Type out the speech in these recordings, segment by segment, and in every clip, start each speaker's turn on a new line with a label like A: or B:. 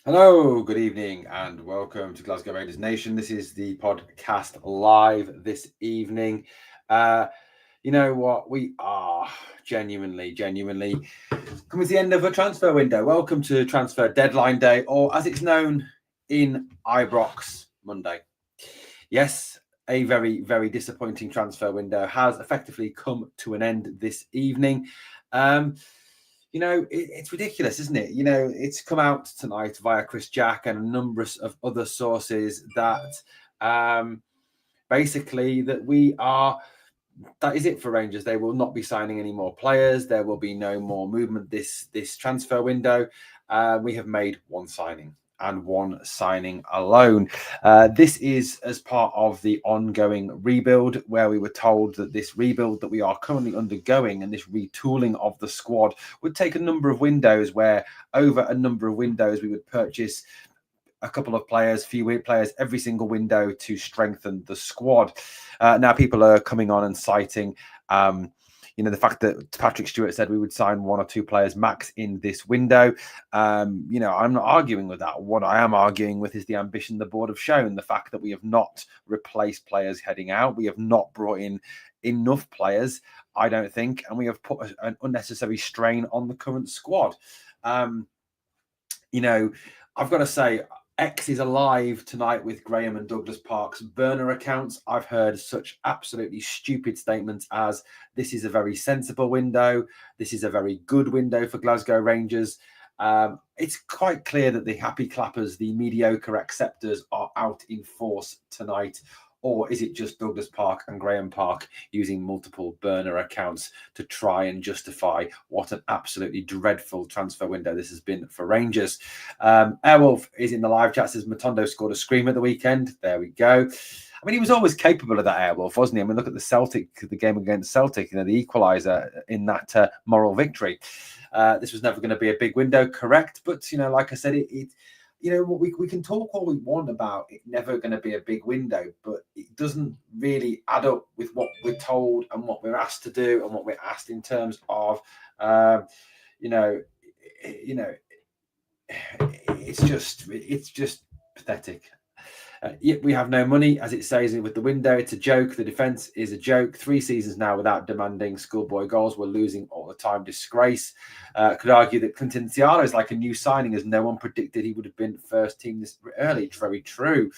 A: Hello, good evening, and welcome to Glasgow Raiders Nation. This is the podcast live this evening. Uh, you know what? We are genuinely coming to the end of a transfer window. Welcome to Transfer Deadline Day, or as it's known in Ibrox, Monday. Yes, a very disappointing transfer window has effectively come to an end this evening. Um, it's ridiculous, isn't it? It's come out tonight via Chris Jack and a number of other sources that basically that is it for Rangers. They will not be signing any more players. There will be no more movement this transfer window. We have made one signing and one signing alone. This is as part of the ongoing rebuild, where we were told that this rebuild that we are currently undergoing and this retooling of the squad would take a number of windows, where over a number of windows we would purchase a couple of players, few players every single window to strengthen the squad. Now people are coming on and citing the fact that Patrick Stewart said we would sign one or two players max in this window. I'm not arguing with that. What I am arguing with is the ambition the board have shown, the fact that we have not replaced players heading out. We have not brought in enough players, I don't think, and we have put an unnecessary strain on the current squad. I've got to say, X is alive tonight with Graham and Douglas Park's burner accounts. I've heard such absolutely stupid statements as, this is a very sensible window, this is a very good window for Glasgow Rangers. It's quite clear that the happy clappers, the mediocre acceptors, are out in force tonight. Or is it just Douglas Park and Graham Park using multiple burner accounts to try and justify what an absolutely dreadful transfer window this has been for Rangers? Airwolf is in the live chat, says Matondo scored a scream at the weekend. There we go. I mean, he was always capable of that, Airwolf, wasn't he? I mean, look at the game against Celtic, the equaliser in that moral victory. This was never going to be a big window, correct? But, like I said, we can talk all we want about it never going to be a big window, but it doesn't really add up with what we're told and what we're asked to do and what we're asked in terms of, it's just pathetic. Yet we have no money, as it says with the window. It's a joke. The defence is a joke. 3 seasons now without demanding schoolboy goals. We're losing all the time. Disgrace. Could argue that Clinton Ciano is like a new signing, as no one predicted he would have been first team this early. It's very true.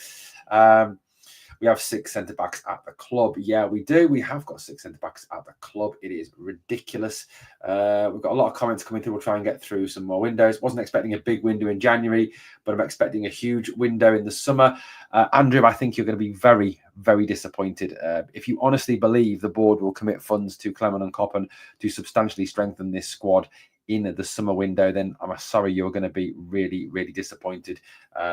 A: We have 6 centre-backs at the club. Yeah, we do. We have got 6 centre-backs at the club. It is ridiculous. We've got a lot of comments coming through. We'll try and get through some more windows. Wasn't expecting a big window in January, but I'm expecting a huge window in the summer. Andrew, I think you're going to be very disappointed. If you honestly believe the board will commit funds to Clement and Coppen to substantially strengthen this squad in the summer window, then I'm sorry, you're going to be really disappointed.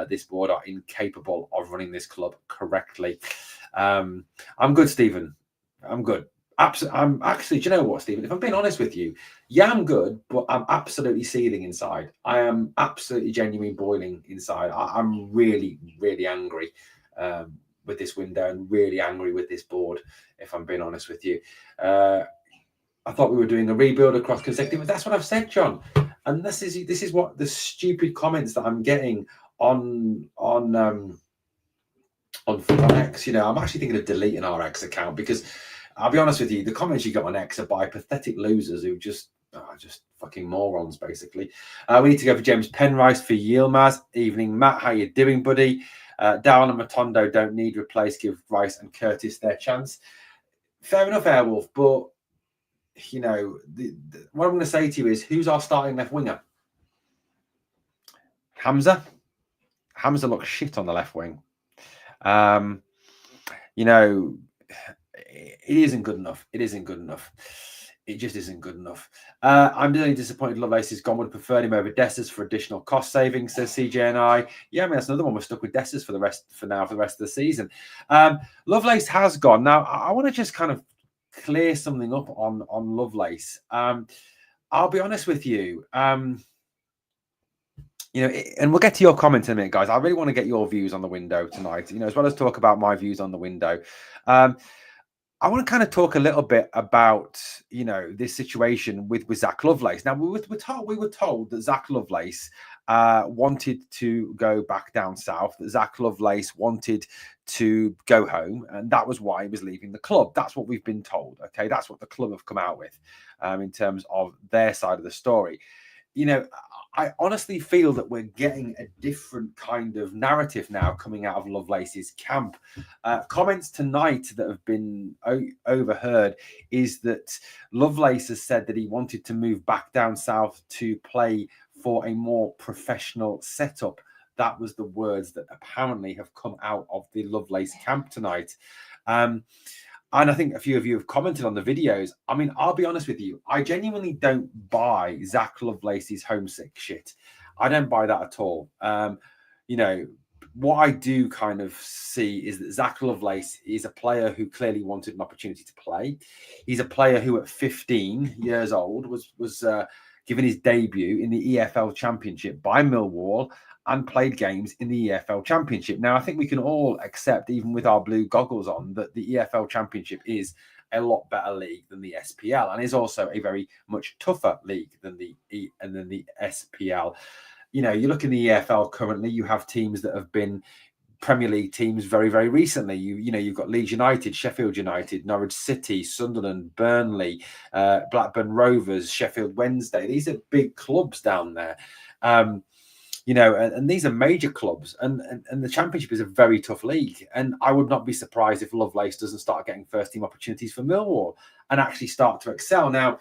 A: This board are incapable of running this club correctly. I'm good, Stephen. I'm good. I'm actually, do you know what, Stephen? If I'm being honest with you, yeah, I'm good, but I'm absolutely seething inside. I am absolutely genuinely boiling inside. I'm really angry with this window and really angry with this board, if I'm being honest with you. I thought we were doing a rebuild across consecutive. That's what I've said, John. And this is what the stupid comments that I'm getting on X. I'm actually thinking of deleting our X account, because I'll be honest with you, the comments you get on X are by pathetic losers who just fucking morons, basically. We need to go for James Penrice for Yilmaz. Evening, Matt. How you doing, buddy? Down and Matondo don't need replace. Give Rice and Curtis their chance. Fair enough, Airwolf, but what I'm going to say to you is, who's our starting left winger? Hamza looks shit on the left wing. It isn't good enough. It just isn't good enough. I'm really disappointed Lovelace is gone. Would have preferred him over Dessers for additional cost savings, says CJ and I. Yeah, I mean, that's another one. We're stuck with Dessers for the rest of the season. Lovelace has gone. Now, I want to just kind of clear something up on Lovelace. I'll be honest with you. And we'll get to your comments in a minute, guys. I really want to get your views on the window tonight, as well as talk about my views on the window. I want to kind of talk a little bit about, this situation with Zach Lovelace. Now, we were told that Zach Lovelace wanted to go back down south, that Zach Lovelace wanted to go home, and that was why he was leaving the club. That's what we've been told. Okay, that's what the club have come out with in terms of their side of the story. You know, I honestly feel that we're getting a different kind of narrative now coming out of Lovelace's camp. Comments tonight that have been overheard is that Lovelace has said that he wanted to move back down south to play for a more professional setup. That was the words that apparently have come out of the Lovelace camp tonight. And I think a few of you have commented on the videos. I mean, I'll be honest with you. I genuinely don't buy Zach Lovelace's homesick shit. I don't buy that at all. You know, what I do kind of see is that Zach Lovelace is a player who clearly wanted an opportunity to play. He's a player who at 15 years old was given his debut in the EFL Championship by Millwall and played games in the EFL Championship. Now, I think we can all accept, even with our blue goggles on, that the EFL Championship is a lot better league than the SPL and is also a very much tougher league than the SPL. You know, you look in the EFL currently, you have teams that have been Premier League teams very, very recently. You know, you've got Leeds United, Sheffield United, Norwich City, Sunderland, Burnley, Blackburn Rovers, Sheffield Wednesday. These are big clubs down there. You know, and these are major clubs, and the Championship is a very tough league. And I would not be surprised if Lovelace doesn't start getting first team opportunities for Millwall and actually start to excel. Now,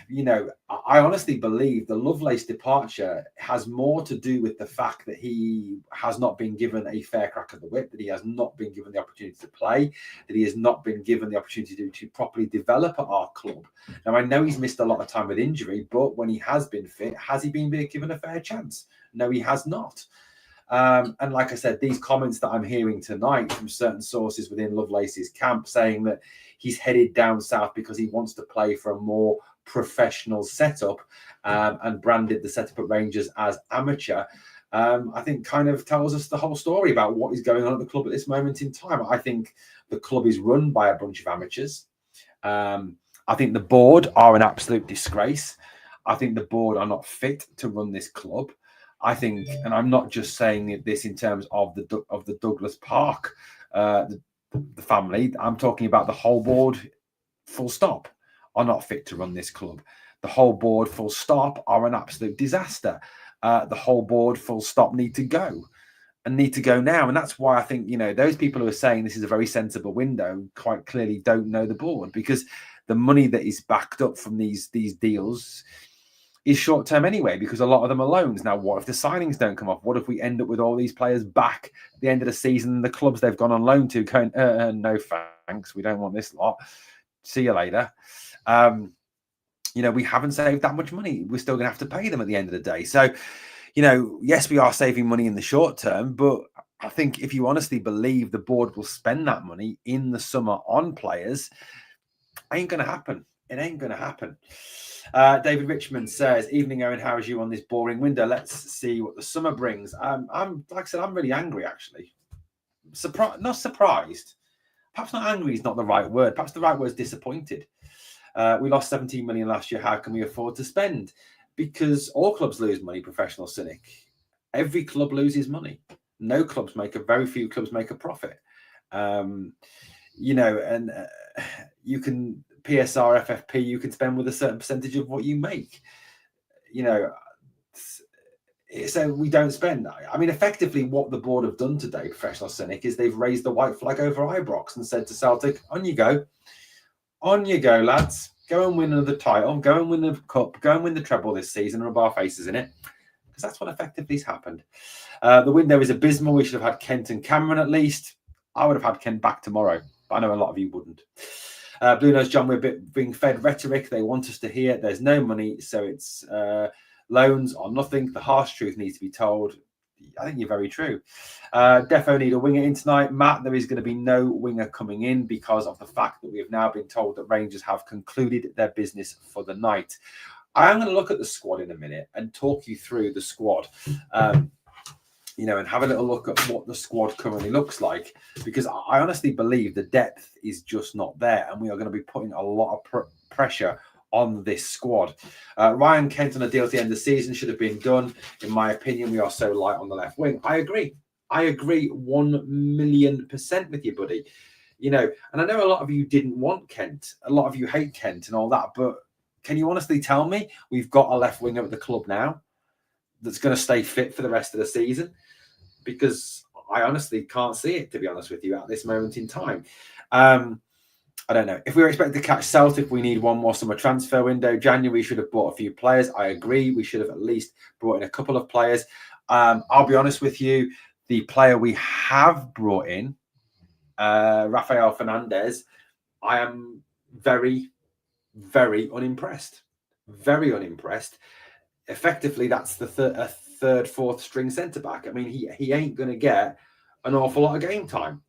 A: you know, I honestly believe the Lovelace departure has more to do with the fact that he has not been given a fair crack at the whip, that he has not been given the opportunity to play, that he has not been given the opportunity to properly develop at our club. Now, I know he's missed a lot of time with injury, but when he has been fit, has he been given a fair chance? No, he has not. And like I said, these comments that I'm hearing tonight from certain sources within Lovelace's camp saying that he's headed down south because he wants to play for a more professional setup and branded the setup at Rangers as amateur, I think kind of tells us the whole story about what is going on at the club at this moment in time. I think the club is run by a bunch of amateurs. I think the board are an absolute disgrace. I think the board are not fit to run this club. I think, and I'm not just saying this in terms of the Douglas Park, the family. I'm talking about the whole board, full stop, are not fit to run this club. The whole board, full stop, are an absolute disaster. The whole board, full stop, need to go now. And that's why I think, you know, those people who are saying this is a very sensible window quite clearly don't know the board, because the money that is backed up from these deals is short term anyway, because a lot of them are loans. Now, what if the signings don't come off? What if we end up with all these players back at the end of the season, the clubs they've gone on loan to going, no thanks, we don't want this lot, see you later. You know, we haven't saved that much money. We're still going to have to pay them at the end of the day. So, you know, yes, we are saving money in the short term, but I think if you honestly believe the board will spend that money in the summer on players, ain't going to happen. It ain't going to happen. David Richmond says, "Evening, Owen. How is you on this boring window? Let's see what the summer brings." I'm like I said, I'm really angry actually. Not surprised. Perhaps not angry is not the right word. Perhaps the right word is disappointed. We lost 17 million last year. How can we afford to spend? Because all clubs lose money, professional cynic. Every club loses money. No clubs very few clubs make a profit. You know, and you can PSR, FFP, you can spend with a certain percentage of what you make. You know, so we don't spend. I mean, effectively, what the board have done today, professional cynic, is they've raised the white flag over Ibrox and said to Celtic, "On you go. On you go, lads. Go and win another title. Go and win the cup. Go and win the treble this season. Rub our faces in it." Because that's what effectively has happened. The window is abysmal. We should have had Kent and Cameron at least. I would have had Kent back tomorrow, but I know a lot of you wouldn't. Blue Nose John, we're being fed rhetoric. They want us to hear there's no money, so it's loans or nothing. The harsh truth needs to be told. I think you're very true. Defo need a winger in tonight. Matt, there is going to be no winger coming in because of the fact that we have now been told that Rangers have concluded their business for the night. I am going to look at the squad in a minute and talk you through the squad, you know, and have a little look at what the squad currently looks like, because I honestly believe the depth is just not there, and we are going to be putting a lot of pressure on this squad. Ryan Kent on a deal at the end of the season should have been done. In my opinion, we are so light on the left wing. I agree 1,000,000% with you, buddy. You know, and I know a lot of you didn't want Kent. A lot of you hate Kent and all that. But can you honestly tell me we've got a left winger at the club now that's going to stay fit for the rest of the season? Because I honestly can't see it, to be honest with you, at this moment in time. I don't know. If we were expected to catch Celtic, we need one more summer transfer window. January, we should have bought a few players. I agree. We should have at least brought in a couple of players. I'll be honest with you. The player we have brought in, Rafael Fernandez, I am very, very unimpressed. Very unimpressed. Effectively, that's the third, fourth string centre-back. I mean, he ain't going to get an awful lot of game time.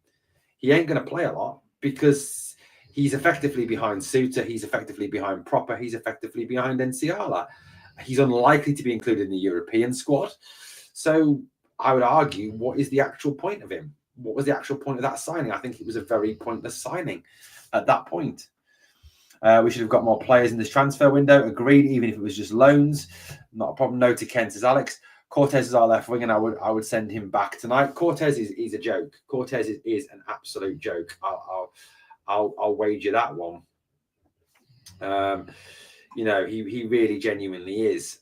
A: He ain't going to play a lot because he's effectively behind Suter. He's effectively behind Proper. He's effectively behind Nsiala. He's unlikely to be included in the European squad. So I would argue, what is the actual point of him? What was the actual point of that signing? I think it was a very pointless signing at that point. We should have got more players in this transfer window. Agreed, even if it was just loans. Not a problem. No to Kent, says Alex. Cortez is our left wing, and I would send him back tonight. Cortez is a joke. Cortez is an absolute joke. I'll wager that one. You know, he really genuinely is.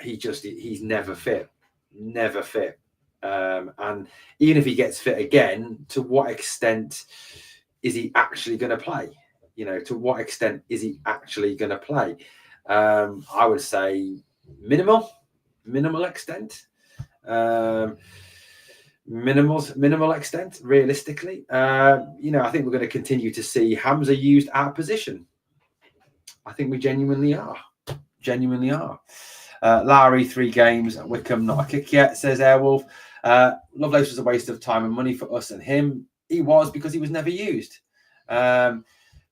A: He's never fit. And even if he gets fit again, to what extent is he actually going to play? You know, to what extent is he actually going to play? I would say minimal extent. Minimal extent, realistically. You know, I think we're going to continue to see Hamza used out of position. I think we genuinely are. Lowry, 3 games at Wickham, not a kick yet, says Airwolf. Lovelace was a waste of time and money for us and him. He was, because he was never used.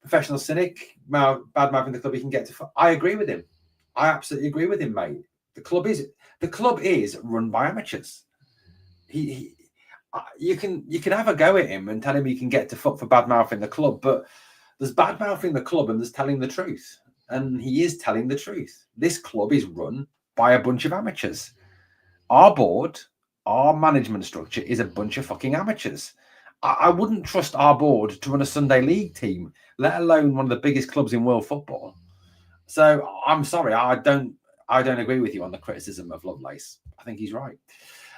A: Professional cynic, bad mouthing the club he can get to. I agree with him. I absolutely agree with him, mate. The club is run by amateurs. You can have a go at him and tell him he can get to foot for bad mouthing the club, but there's bad mouthing the club and there's telling the truth. And he is telling the truth. This club is run by a bunch of amateurs. Our board, our management structure is a bunch of fucking amateurs. I wouldn't trust our board to run a Sunday league team, let alone one of the biggest clubs in world football. So I'm sorry, I don't agree with you on the criticism of Lovelace. I think he's right.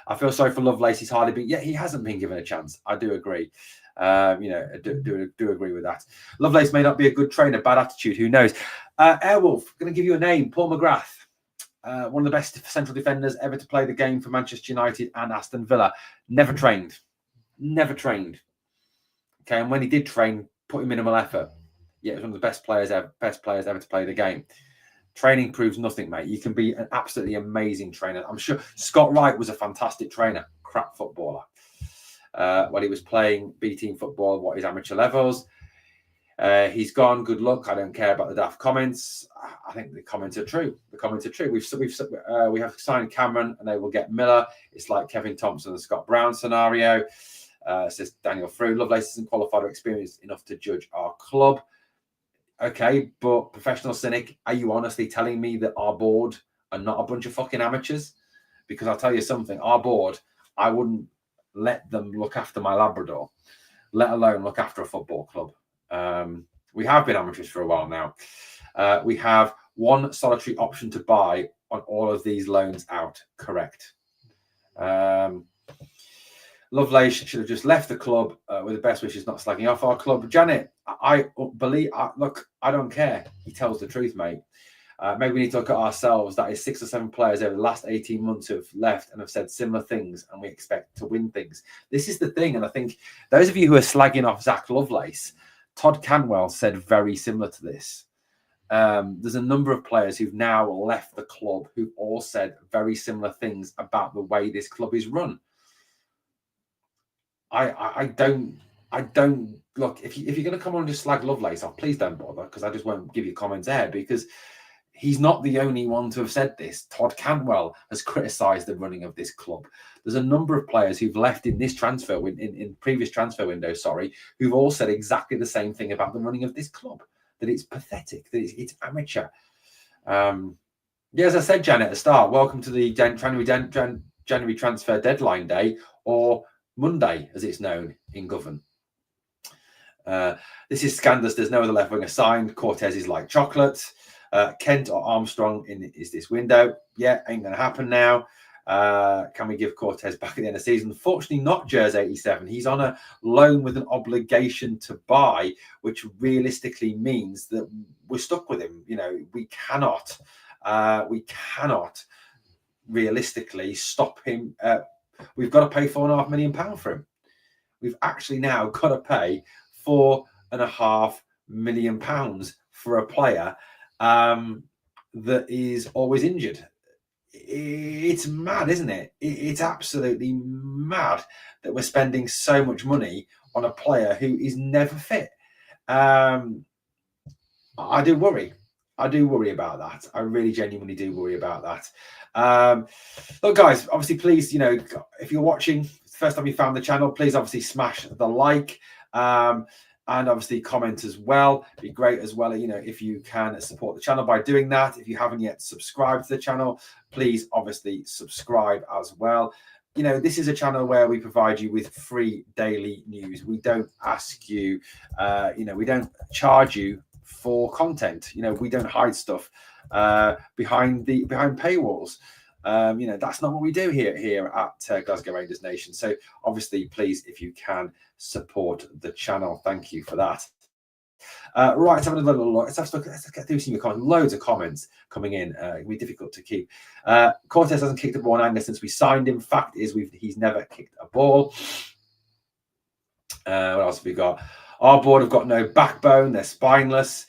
A: I feel sorry for Lovelace. He's hardly been, he hasn't been given a chance. I do agree. You know, do agree with that. Lovelace may not be a good trainer, bad attitude. Who knows? Airwolf, going to give you a name. Paul McGrath, one of the best central defenders ever to play the game for Manchester United and Aston Villa. Never trained. Okay, and when he did train, put in minimal effort. Yeah, it was one of the best players ever to play the game. Training proves nothing, mate. You can be an absolutely amazing trainer. I'm sure Scott Wright was a fantastic trainer, crap footballer. When he was playing B-team football, his amateur levels. He's gone. Good luck. I don't care about the daft comments. I think the comments are true. We have signed Cameron, and they will get Miller. It's like Kevin Thompson and Scott Brown scenario. Says Daniel Frew. Lovelace isn't qualified or experienced enough to judge our club. Okay, but professional cynic, are you honestly telling me that our board are not a bunch of fucking amateurs? Because I'll tell you something, our board, I wouldn't let them look after my Labrador, let alone look after a football club. We have been amateurs for a while now. We have one solitary option to buy on all of these loans out. Correct. Lovelace should have just left the club with the best wishes, not slagging off our club. Janet, look, I don't care. He tells the truth, mate. Maybe we need to look at ourselves. That is 6 or 7 players over the last 18 months who have left and have said similar things, and we expect to win things. This is the thing, and I think those of you who are slagging off Zach Lovelace, Todd Canwell said very similar to this. There's a number of players who've now left the club who've all said very similar things about the way this club is run. I don't look, if you're going to come on and just slag Lovelace off, please don't bother, because I just won't give you comments there, because he's not the only one to have said this. Todd Cantwell has criticised the running of this club. There's a number of players who've left in this in previous transfer window, who've all said exactly the same thing about the running of this club. that it's pathetic, that it's amateur. Yeah, as I said, Janet, at the start, welcome to the January transfer deadline day, or Monday, as it's known in Govan. This is scandalous. There's no other left winger signed. Cortez is like chocolate. Kent or Armstrong is this window. Yeah, ain't going to happen now. Can we give Cortez back at the end of the season? Unfortunately, not Jersey 87. He's on a loan with an obligation to buy, which realistically means that we're stuck with him. You know, we cannot realistically stop him. We've got to pay £4.5 million for him. We've actually now got to pay £4.5 million for a player that is always injured. It's mad, isn't it? It's absolutely mad that we're spending so much money on a player who is never fit. I do worry. I do worry about that. I really genuinely do worry about that. Look, guys, obviously, please, you know, if you're watching, first time you found the channel, please obviously smash the like. And obviously comment as well. It'd be great as well, you know, if you can support the channel by doing that. If you haven't yet subscribed to the channel, please obviously subscribe as well. You know, this is a channel where we provide you with free daily news. We don't ask you, you know, we don't charge you for content. You know, we don't hide stuff behind paywalls. You know, that's not what we do here at Glasgow Rangers Nation. So obviously, please, if you can, support the channel. Thank you for that. Right, let's have another little look. Let's get through some of your comments. Loads of comments coming in. It'll be difficult to keep. Cortez hasn't kicked a ball in anger since we signed him. Fact is, he's never kicked a ball. What else have we got? Our board have got no backbone. They're spineless.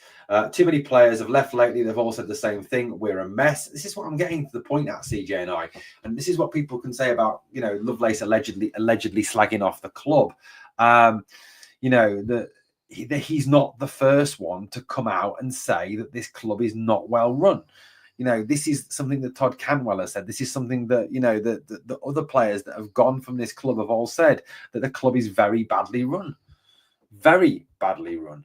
A: Too many players have left lately. They've all said the same thing. We're a mess. This is what I'm getting to the point at, CJ and I. And this is what people can say about, you know, Lovelace allegedly slagging off the club. You know, that he's not the first one to come out and say that this club is not well run. You know, this is something that Todd Canwell has said. This is something that, you know, the other players that have gone from this club have all said, that the club is very badly run. Very badly run.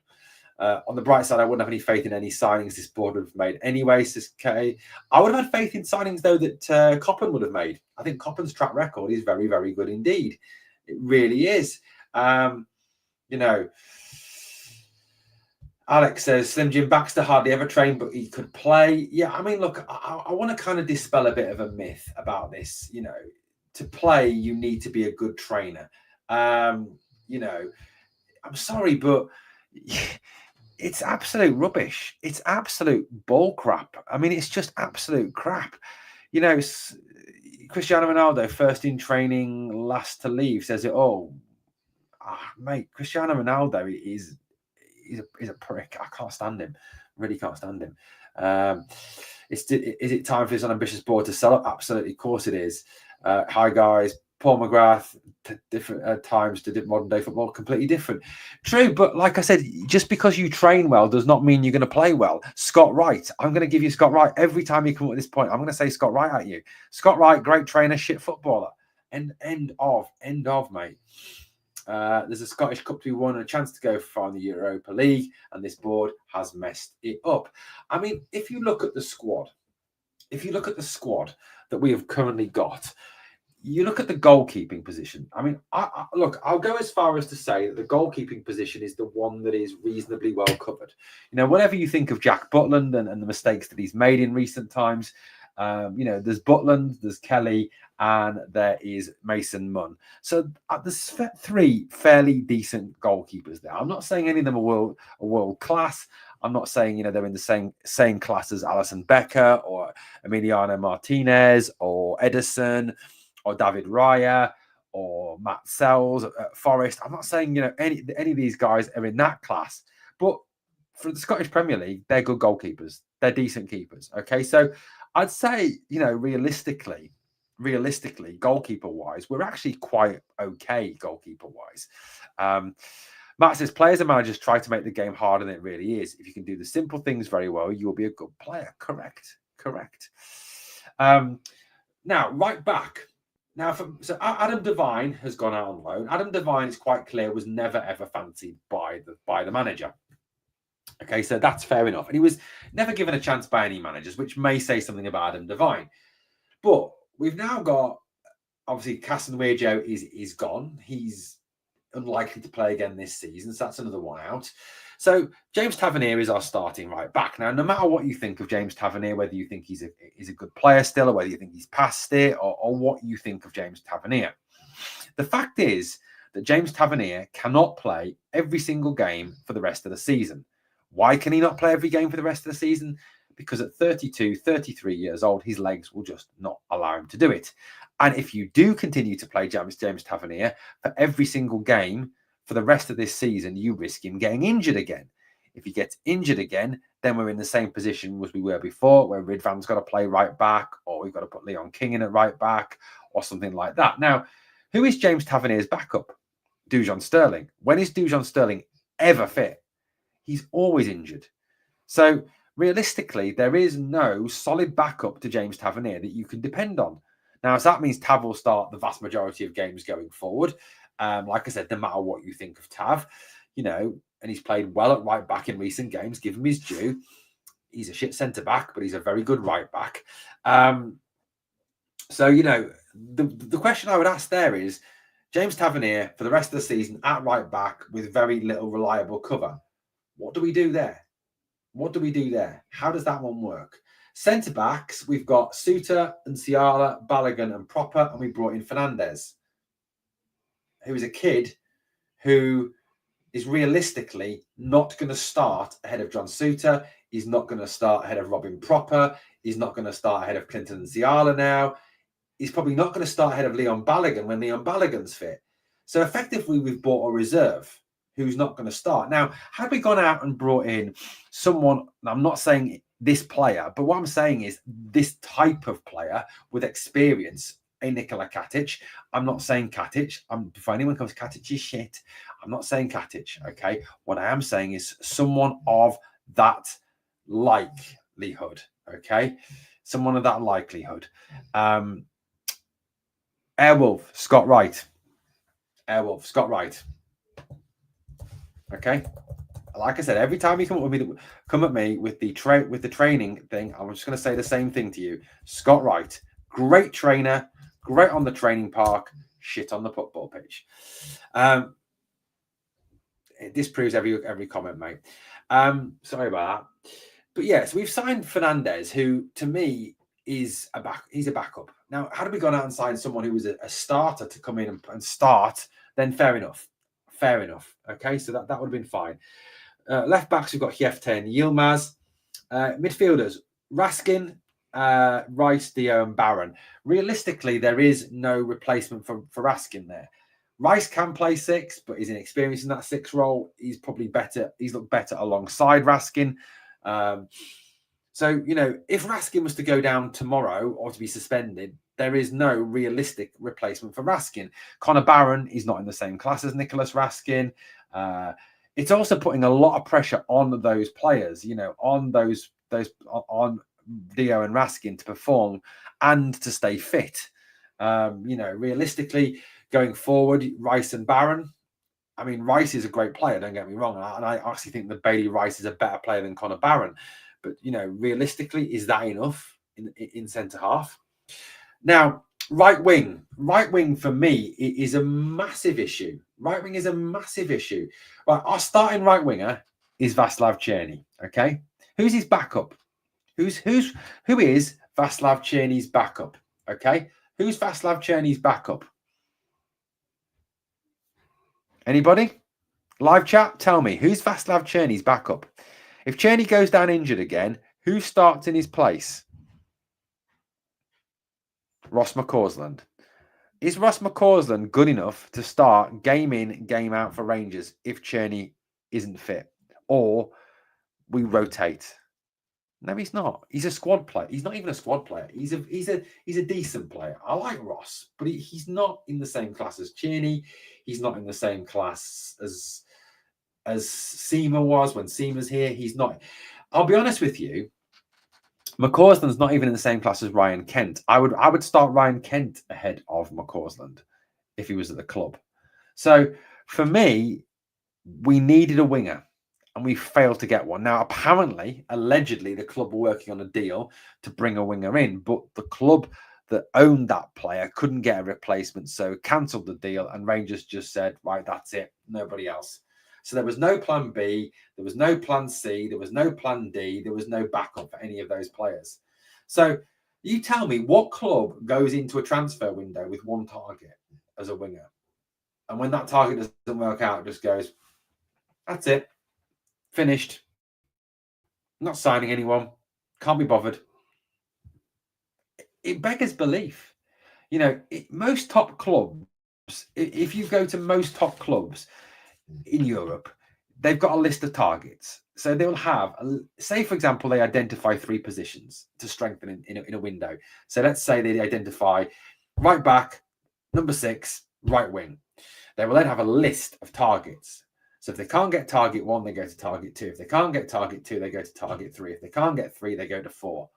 A: On the bright side, I wouldn't have any faith in any signings this board would have made anyway, says Kay. I would have had faith in signings, though, that Coppen would have made. I think Coppen's track record is very, very good indeed. It really is. You know, Alex says, Slim Jim Baxter hardly ever trained, but he could play. Yeah, I mean, look, I want to kind of dispel a bit of a myth about this. You know, to play, you need to be a good trainer. You know, I'm sorry, but it's absolute rubbish. It's absolute bull crap. I mean, it's just absolute crap. You know, Cristiano Ronaldo, first in training, last to leave, says it all. Mate, Cristiano Ronaldo is a prick. I can't stand him. Really can't stand him. Is it time for this unambitious board to sell up? Absolutely, of course it is. Hi guys, Paul McGrath. Different times to modern day football, completely different. True, but like I said, just because you train well does not mean you're going to play well. Scott Wright, I'm going to give you Scott Wright every time you come up at this point. I'm going to say Scott Wright at you. Scott Wright, great trainer, shit footballer. End of, mate. There's a Scottish Cup to be won and a chance to go far in the Europa League, and this board has messed it up. I mean, if you look at the squad that we have currently got, you look at the goalkeeping position. I mean, look, I'll go as far as to say that the goalkeeping position is the one that is reasonably well covered. You know, whatever you think of Jack Butland and the mistakes that he's made in recent times, you know, there's Butland, there's Kelly, and there is Mason Munn. So there's three fairly decent goalkeepers there. I'm not saying any of them are world class. I'm not saying, you know, they're in the same class as Alisson Becker or Emiliano Martinez or Edison or David Raya or Matt Sells at Forest. I'm not saying, you know, any of these guys are in that class. But for the Scottish Premier League, they're good goalkeepers. They're decent keepers. Okay, so I'd say, you know, realistically, goalkeeper-wise, we're actually quite okay goalkeeper-wise. Matt says, players and managers try to make the game harder than it really is. If you can do the simple things very well, you'll be a good player. Correct. Now, right back. Now, so Adam Devine has gone out on loan. Adam Devine, is quite clear, was never, ever fancied by the manager. Okay, so that's fair enough. And he was never given a chance by any managers, which may say something about Adam Devine. But we've now got, obviously, Casanwejo is gone. He's unlikely to play again this season, so that's another one out. So James Tavernier is our starting right back. Now, no matter what you think of James Tavernier, whether you think he's a good player still, or whether you think he's past it, or what you think of James Tavernier, the fact is that James Tavernier cannot play every single game for the rest of the season. Why can he not play every game for the rest of the season? Because at 32, 33 years old, his legs will just not allow him to do it. And if you do continue to play James Tavernier for every single game for the rest of this season, you risk him getting injured again. If he gets injured again, then we're in the same position as we were before, where Ridvan's got to play right back, or we've got to put Leon King in at right back, or something like that. Now, who is James Tavernier's backup? Dujon Sterling. When is Dujon Sterling ever fit? He's always injured. So realistically, there is no solid backup to James Tavernier that you can depend on. Now, so that means Tav will start the vast majority of games going forward. Like I said, no matter what you think of Tav, and he's played well at right back in recent games, give him his due. He's a shit centre back, but he's a very good right back. So, the question I would ask there is, James Tavernier for the rest of the season at right back with very little reliable cover. What do we do there? How does that one work? Centre backs, we've got Suter and Ciala, Balogun and Proper, and we brought in Fernandez, who is a kid who is realistically not going to start ahead of John Suter. He's not going to start ahead of Robin Proper. He's not going to start ahead of Clinton and Ciala now. He's probably not going to start ahead of Leon Balogun when Leon Balogun's fit. So effectively, we've bought a reserve who's not going to start. Now, had we gone out and brought in someone, I'm not saying this player, but what I'm saying is this type of player with experience, a Nikola Katic. I'm not saying Katic. Before anyone comes, Katic is shit. I'm not saying Katic, okay? What I am saying is someone of that likelihood, okay? Someone of that likelihood. Airwolf, Scott Wright. Okay. Like I said, every time you come at me with the training thing, I'm just going to say the same thing to you. Scott Wright, great trainer, great on the training park, shit on the football pitch. It disproves every comment, mate. Sorry about that. But yes, we've signed Fernandez, who to me is he's a backup. Now, had we gone out and signed someone who was a starter to come in and start, then fair enough. Okay, so that would have been fine. Left backs, we've got Hiefte and Yilmaz. Midfielders, Raskin, Rice, Dio, and Barron. Realistically, there is no replacement for Raskin there. Rice can play 6, but he's inexperienced in that 6 role. He's probably better. He's looked better alongside Raskin. So, if Raskin was to go down tomorrow or to be suspended, there is no realistic replacement for Raskin. Connor Barron is not in the same class as Nicholas Raskin. It's also putting a lot of pressure on those players, on on Dio and Raskin to perform and to stay fit. Realistically, going forward, Rice and Barron. I mean, Rice is a great player, don't get me wrong. And I actually think that Bailey Rice is a better player than Connor Barron. But, realistically, is that enough in centre half? Now, right wing for me is a massive issue. Right wing is a massive issue. Right, our starting right winger is Václav Černý. Okay, who's his backup? Who is Václav Černy's backup? Okay, who's Václav Černy's backup? Anybody? Live chat, tell me, who's Václav Černy's backup? If Černý goes down injured again, who starts in his place? Ross McCausland. Is Ross McCausland good enough to start game in, game out for Rangers if Černý isn't fit? Or we rotate? No, he's not. He's a squad player. He's not even a squad player. He's a decent player. I like Ross, but he's not in the same class as Černý. He's not in the same class as Seema was when Seema's here. He's not. I'll be honest with you. McCausland's not even in the same class as Ryan Kent. I would start Ryan Kent ahead of McCausland if he was at the club. So for me, we needed a winger. and we failed to get one. Now, apparently, allegedly, the club were working on a deal to bring a winger in, but the club that owned that player couldn't get a replacement, so cancelled the deal, and Rangers just said, right, that's it, nobody else. So there was no plan B, there was no plan C, there was no plan D, there was no backup for any of those players. So you tell me, what club goes into a transfer window with one target as a winger? And when that target doesn't work out, just goes, that's it, finished, not signing anyone, can't be bothered. It beggars belief. You know, most top clubs, if you go to most top clubs in Europe, they've got a list of targets. So they'll have, say, for example, they identify 3 positions to strengthen in a window. So let's say they identify right back, number 6, right wing. They will then have a list of targets. So if they can't get target 1, they go to target 2. If they can't get target 2, they go to target 3. If they can't get 3, they go to 4.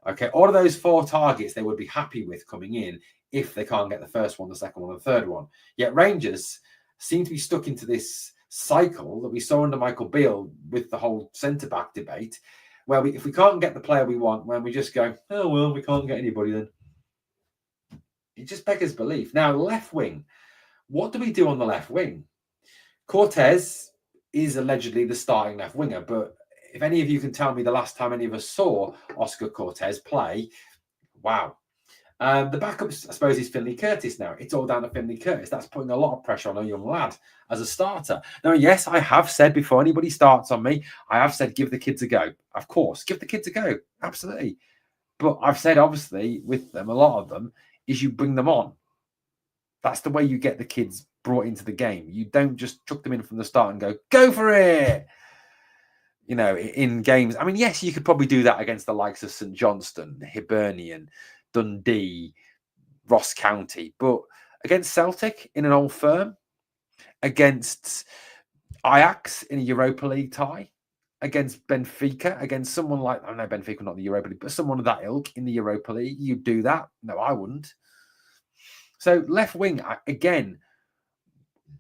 A: Okay, all of those 4 targets they would be happy with coming in if they can't get the first one, the second one, and the third one. Yet Rangers seem to be stuck into this cycle that we saw under Michael Beale with the whole centre-back debate, where if we can't get the player we want, when we just go, oh, well, we can't get anybody then. It just beggars belief. Now, left wing. What do we do on the left wing? Cortez is allegedly the starting left winger, but if any of you can tell me the last time any of us saw Oscar Cortez play, wow. The backup, I suppose, is Finlay Curtis now. It's all down to Finlay Curtis. That's putting a lot of pressure on a young lad as a starter. Now, yes, I have said before anybody starts on me, I have said give the kids a go. Of course, give the kids a go. Absolutely. But I've said, obviously, with them, a lot of them, is you bring them on. That's the way you get the kids brought into the game. You don't just chuck them in from the start and go for it. You know, in games. I mean, yes, you could probably do that against the likes of St Johnstone, Hibernian, Dundee, Ross County. But against Celtic in an Old Firm, against Ajax in a Europa League tie, against Benfica, against someone like, I know Benfica not the Europa League, but someone of that ilk in the Europa League, you'd do that. No, I wouldn't. So left wing, again,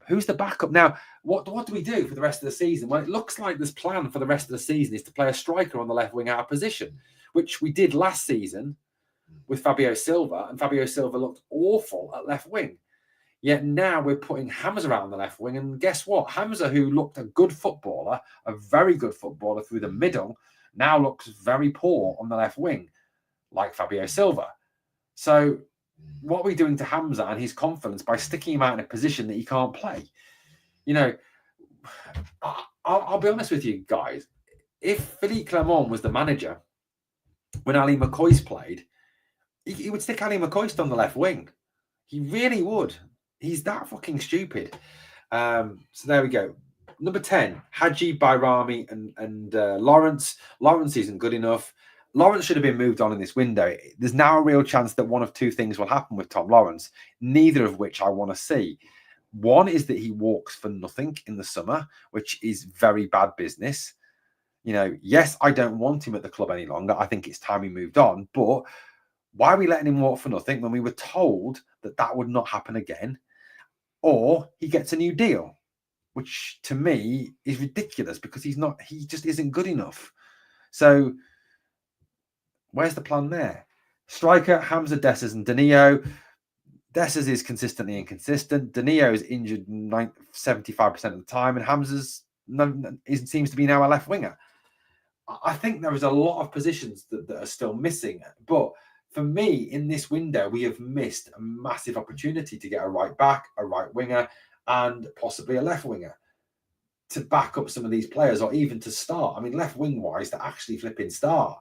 A: who's the backup? Now, what do we do for the rest of the season? Well, it looks like this plan for the rest of the season is to play a striker on the left wing out of position, which we did last season with Fabio Silva, and Fabio Silva looked awful at left wing. Yet now we're putting Hamza out on the left wing, and guess what? Hamza, who looked a good footballer, a very good footballer through the middle, now looks very poor on the left wing, like Fabio Silva. So what are we doing to Hamza and his confidence by sticking him out in a position that he can't play? You know, I'll be honest with you guys. If Philippe Clement was the manager when Ali McCoist played, he would stick Ali McCoist on the left wing. He really would. He's that fucking stupid. So there we go. Number 10, Haji, Bayrami, and Lawrence. Lawrence isn't good enough. Lawrence should have been moved on in this window. There's now a real chance that one of 2 things will happen with Tom Lawrence, neither of which I want to see. One is that he walks for nothing in the summer, which is very bad business. You know, yes, I don't want him at the club any longer. I think it's time he moved on. But why are we letting him walk for nothing when we were told that that would not happen again? Or he gets a new deal, which to me is ridiculous because he just isn't good enough. So where's the plan there? Striker, Hamza, Dessers, and Danilo. Dessers is consistently inconsistent. Danilo is injured 75% of the time, and Hamza's seems to be now a left winger. I think there is a lot of positions that are still missing. But for me, in this window, we have missed a massive opportunity to get a right back, a right winger, and possibly a left winger to back up some of these players, or even to start. I mean, left wing wise, to actually flipping start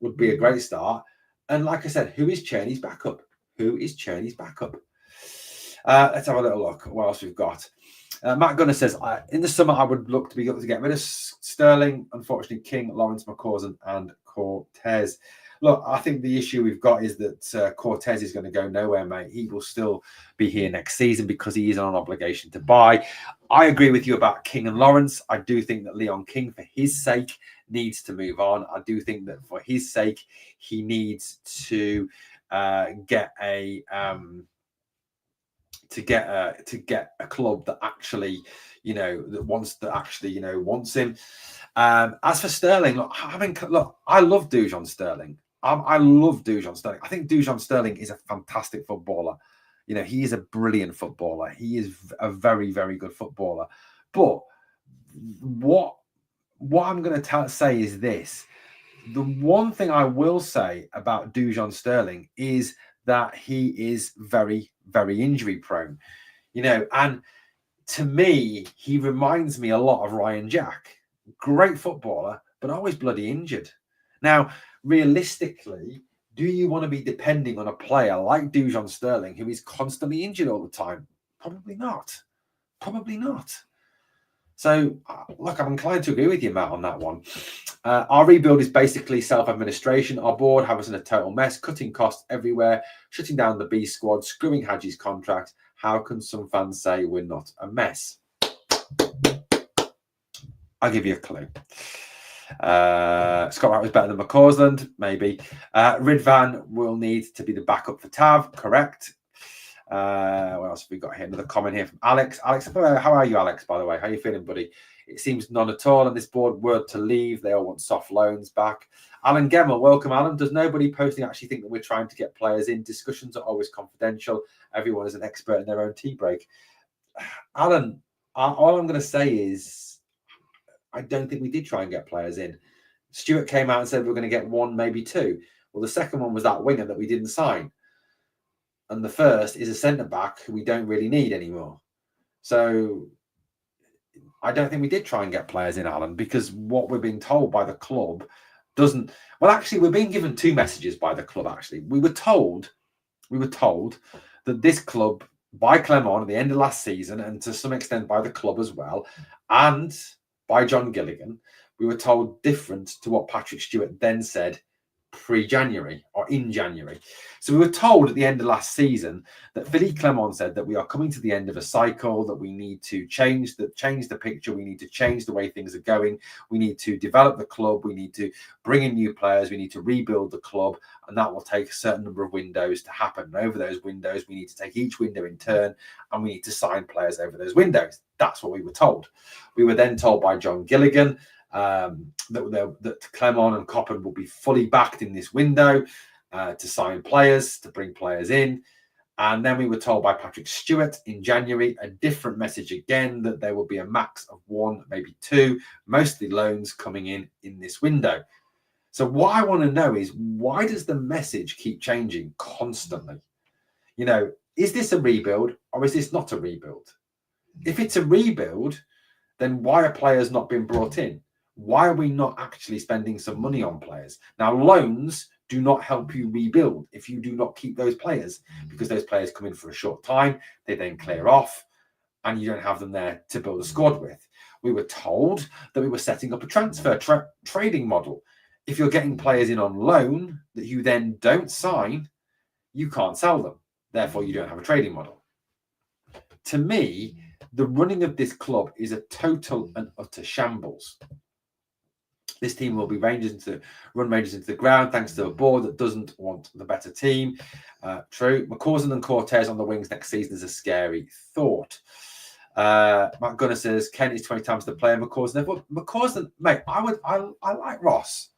A: would be a great start. And like I said, who is Czerny's backup? Who is Czerny's backup? Let's have a little look at what else we've got. Matt Gunner says, in the summer, I would look to be able to get rid of Sterling. Unfortunately, King, Lawrence, McCausland, and Cortez. Look, I think the issue we've got is that Cortez is going to go nowhere, mate. He will still be here next season because he is on an obligation to buy. I agree with you about King and Lawrence. I do think that Leon King, for his sake, needs to move on. I do think that for his sake, he needs to get a to get a club that actually, wants him. As for Sterling, look, I love Dujon Sterling. I love Dujon Sterling. I think Dujon Sterling is a fantastic footballer. He is a brilliant footballer. He is a very, very good footballer. But what I'm going to say is this. The one thing I will say about Dujon Sterling is that he is very, very injury prone. And to me, he reminds me a lot of Ryan Jack. Great footballer, but always bloody injured. Now, realistically, do you want to be depending on a player like Dujon Sterling who is constantly injured all the time? Probably not. Probably not. So, look, I'm inclined to agree with you, Matt, on that one. Our rebuild is basically self-administration. Our board have us in a total mess, cutting costs everywhere, shutting down the B squad, screwing Hadji's contract. How can some fans say we're not a mess? I'll give you a clue. Scott Wright was better than McCausland, maybe. Ridvan will need to be the backup for Tav, correct. What else have we got here? Another comment here from Alex. Alex, how are you, Alex, by the way? How are you feeling, buddy? It seems none at all on this board. Word to leave. They all want soft loans back. Alan Gemmell, welcome, Alan. Does nobody posting actually think that we're trying to get players in? Discussions are always confidential. Everyone is an expert in their own tea break. Alan, all I'm going to say is I don't think we did try and get players in. Stuart came out and said we were going to get one, maybe two. Well, the second one was that winger that we didn't sign. And the first is a centre-back who we don't really need anymore. So I don't think we did try and get players in, Alan, because what we're being told by the club doesn't... Well, actually, we're being given two messages by the club, actually. We were told that this club, by Clement at the end of last season, and to some extent by the club as well, and by John Gilligan, we were told different to what Patrick Stewart then said pre-January or in January. So we were told at the end of last season that Philippe Clement said that we are coming to the end of a cycle, that we need to change the picture, we need to change the way things are going, we need to develop the club, we need to bring in new players, we need to rebuild the club, and that will take a certain number of windows to happen. And over those windows, we need to take each window in turn, and we need to sign players over those windows. That's what we were told. We were then told by John Gilligan that Clement and Coppen will be fully backed in this window to sign players, to bring players in. And then we were told by Patrick Stewart in January, a different message again, that there will be a max of one, maybe two, mostly loans coming in this window. So what I want to know is, why does the message keep changing constantly? Is this a rebuild or is this not a rebuild? If it's a rebuild, then why are players not being brought in? Why are we not actually spending some money on players? Now, loans do not help you rebuild if you do not keep those players, because those players come in for a short time, they then clear off, and you don't have them there to build a squad with. We were told that we were setting up a transfer trading model. If you're getting players in on loan that you then don't sign, you can't sell them. Therefore, you don't have a trading model. To me, the running of this club is a total and utter shambles. This team will be run Rangers into the ground thanks to a board that doesn't want the better team. True. McCausland and Cortez on the wings next season is a scary thought. Matt Gunner says Kent is 20 times the player McCausland. Well, McCausland, mate, I like Ross.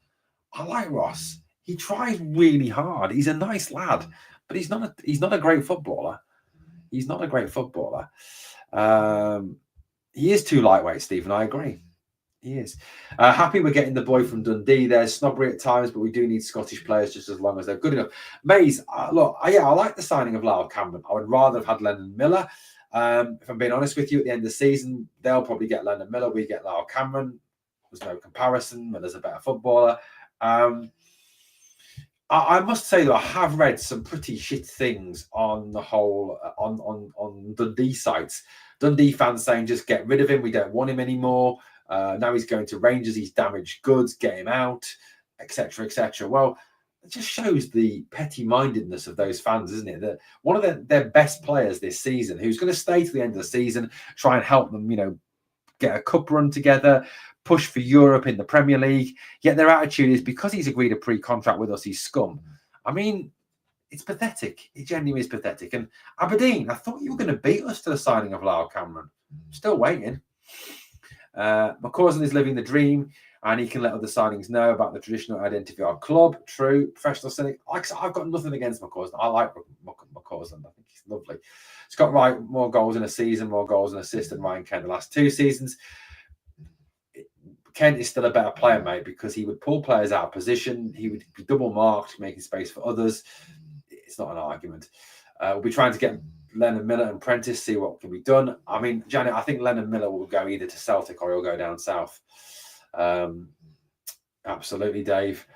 A: I like Ross. He tries really hard. He's a nice lad, but he's not a great footballer. He's not a great footballer. He is too lightweight, Stephen. I agree. He is. Happy we're getting the boy from Dundee. There's snobbery at times, but we do need Scottish players just as long as they're good enough. Mays, I like the signing of Lyle Cameron. I would rather have had Lennon Miller. If I'm being honest with you, at the end of the season, they'll probably get Lennon Miller. We get Lyle Cameron. There's no comparison. Miller's a better footballer. I must say, though, I have read some pretty shit things on the whole on Dundee sites. Dundee fans saying just get rid of him. We don't want him anymore. Now he's going to Rangers. He's damaged goods. Get him out, etc., etc. Well, it just shows the petty-mindedness of those fans, isn't it? That one of their best players this season, who's going to stay to the end of the season, try and help them, get a cup run together, push for Europe in the Premier League. Yet their attitude is because he's agreed a pre-contract with us, he's scum. I mean, It's pathetic. It genuinely is pathetic. And Aberdeen, I thought you were going to beat us to the signing of Lyle Cameron. Still waiting. McCausland is living the dream, and he can let other signings know about the traditional identity of our club. True. Professional cynic. I've got nothing against McCausland. I like McCausland. I think he's lovely. Scott Wright, more goals in a season, more goals and assists than Ryan Kent the last 2 seasons. Kent is still a better player, mate, because he would pull players out of position. He would be double marked, making space for others. It's not an argument. We'll be trying to get Lennon Miller and Prentice, see what can be done. I mean, Janet, I think Lennon Miller will go either to Celtic or he'll go down south. Absolutely, Dave.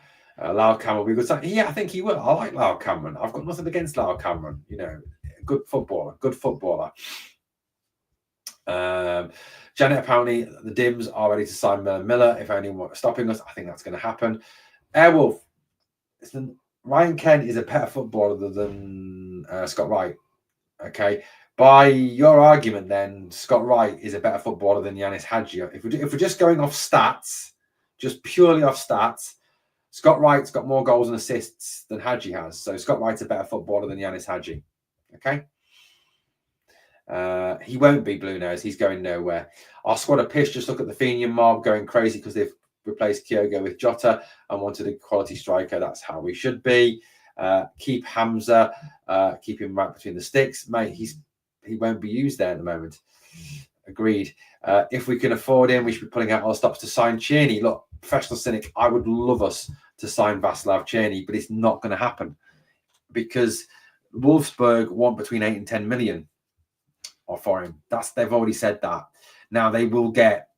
A: Lyle Cameron will be good. Yeah, I think he will. I like Lyle Cameron. I've got nothing against Lyle Cameron. You know, good footballer. Janet, apparently the Dims are ready to sign Miller. If anyone stopping us, I think that's going to happen. Airwolf, Ryan Kent is a better footballer than Scott Wright. Okay, by your argument, then Scott Wright is a better footballer than Yanis Hadji. If we're just going off stats, just purely off stats, Scott Wright's got more goals and assists than Hadji has. So Scott Wright's a better footballer than Yanis Hadji. Okay. He won't be Blue Nose. He's going nowhere. Our squad are pissed. Just look at the Fenian mob going crazy because they've replaced Kyogo with Jota and wanted a quality striker. That's how we should be. Keep Hamza. Keep him right between the sticks, mate. He won't be used there at the moment. Agreed. If we can afford him, we should be pulling out all stops to sign Tierney. Look, professional cynic, I would love us to sign Václav Tierney, but it's not going to happen because Wolfsburg want between 8 and 10 million for him. They've already said that. Now they will get,